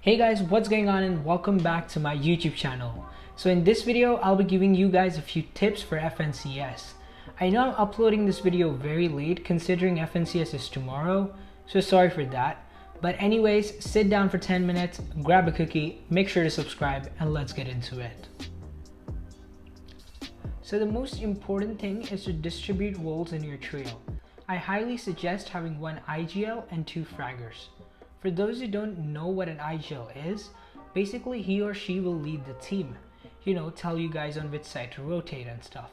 Hey guys, what's going on and welcome back to my YouTube channel. So in this video, I'll be giving you guys a few tips for FNCS. I know I'm uploading this video very late considering FNCS is tomorrow, so sorry for that. But anyways, sit down for 10 minutes, grab a cookie, make sure to subscribe, and let's get into it. So the most important thing is to distribute roles in your trio. I highly suggest having one IGL and two fraggers. For those who don't know what an IGL is, basically he or she will lead the team. Tell you guys on which side to rotate and stuff.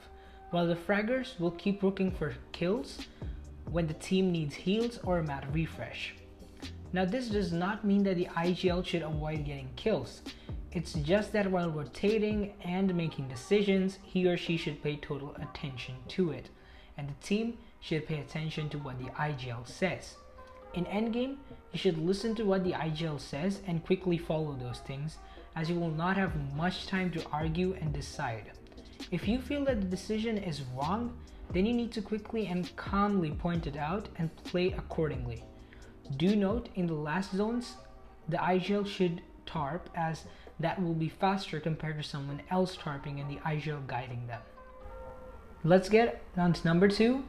While the fraggers will keep looking for kills when the team needs heals or a map refresh. Now this does not mean that the IGL should avoid getting kills. It's just that while rotating and making decisions, he or she should pay total attention to it. And the team should pay attention to what the IGL says. In endgame, you should listen to what the IGL says and quickly follow those things, as you will not have much time to argue and decide. If you feel that the decision is wrong, then you need to quickly and calmly point it out and play accordingly. Do note, in the last zones, the IGL should tarp, as that will be faster compared to someone else tarping and the IGL guiding them. Let's get on to number 2.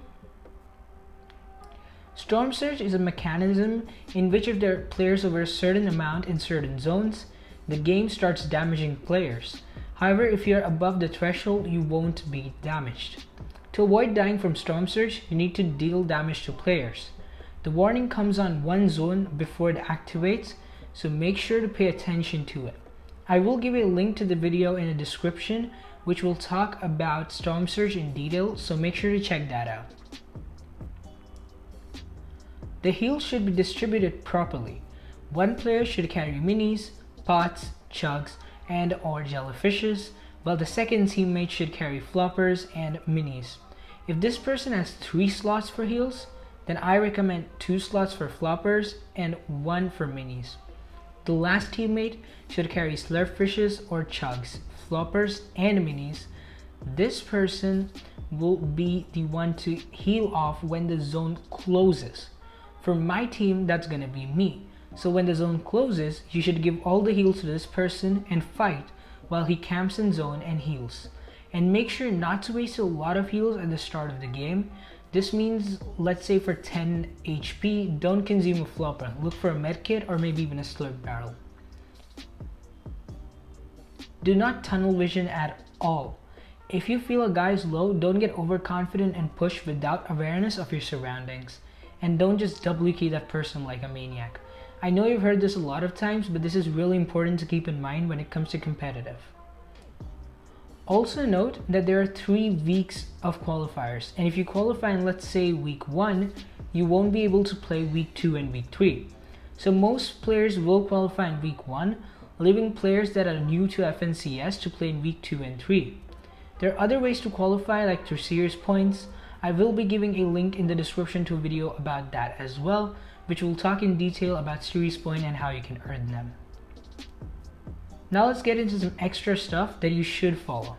Storm Surge is a mechanism in which if there are players over a certain amount in certain zones, the game starts damaging players. However, if you are above the threshold, you won't be damaged. To avoid dying from Storm Surge, you need to deal damage to players. The warning comes on one zone before it activates, so make sure to pay attention to it. I will give a link to the video in the description which will talk about Storm Surge in detail, so make sure to check that out. The heals should be distributed properly. One player should carry minis, pots, chugs, and or jellyfishes, while the second teammate should carry floppers and minis. If this person has 3 slots for heals, then I recommend 2 slots for floppers and 1 for minis. The last teammate should carry slurpfishes or chugs, floppers, and minis. This person will be the one to heal off when the zone closes. For my team, that's gonna be me. So when the zone closes, you should give all the heals to this person and fight while he camps in zone and heals. And make sure not to waste a lot of heals at the start of the game. This means, let's say for 10 HP, don't consume a flopper. Look for a medkit or maybe even a slurp barrel. Do not tunnel vision at all. If you feel a guy is low, don't get overconfident and push without awareness of your surroundings. And don't just double key that person like a maniac. I know you've heard this a lot of times, but this is really important to keep in mind when it comes to competitive. Also note that there are 3 weeks of qualifiers, and if you qualify in, let's say, week 1, you won't be able to play week 2 and week 3. So most players will qualify in week 1, leaving players that are new to FNCS to play in week 2 and 3. There are other ways to qualify, like through series points. I will be giving a link in the description to a video about that as well, which will talk in detail about series point and how you can earn them. Now let's get into some extra stuff that you should follow.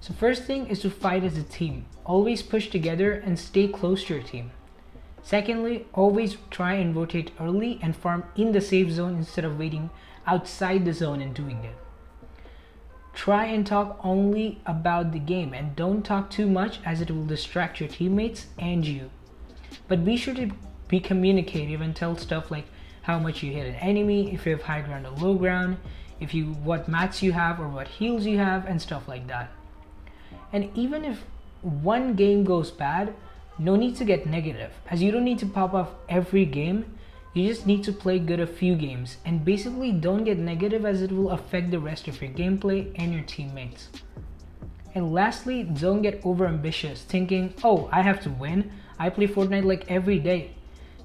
So first thing is to fight as a team. Always push together and stay close to your team. Secondly, always try and rotate early and farm in the safe zone instead of waiting outside the zone and doing it. Try and talk only about the game and don't talk too much, as it will distract your teammates and you. But be sure to be communicative and tell stuff like how much you hit an enemy, if you have high ground or low ground, what mats you have or what heals you have, and stuff like that. And even if one game goes bad, no need to get negative, as you don't need to pop off every game. You just need to play good a few games, and basically don't get negative, as it will affect the rest of your gameplay and your teammates. And lastly, don't get over ambitious thinking, oh, I have to win, I play Fortnite like every day.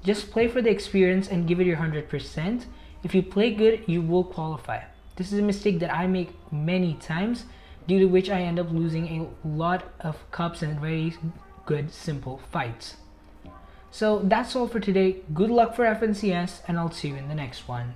Just play for the experience and give it your 100%. If you play good, you will qualify. This is a mistake that I make many times, due to which I end up losing a lot of cups and very good simple fights. So that's all for today. Good luck for FNCS, and I'll see you in the next one.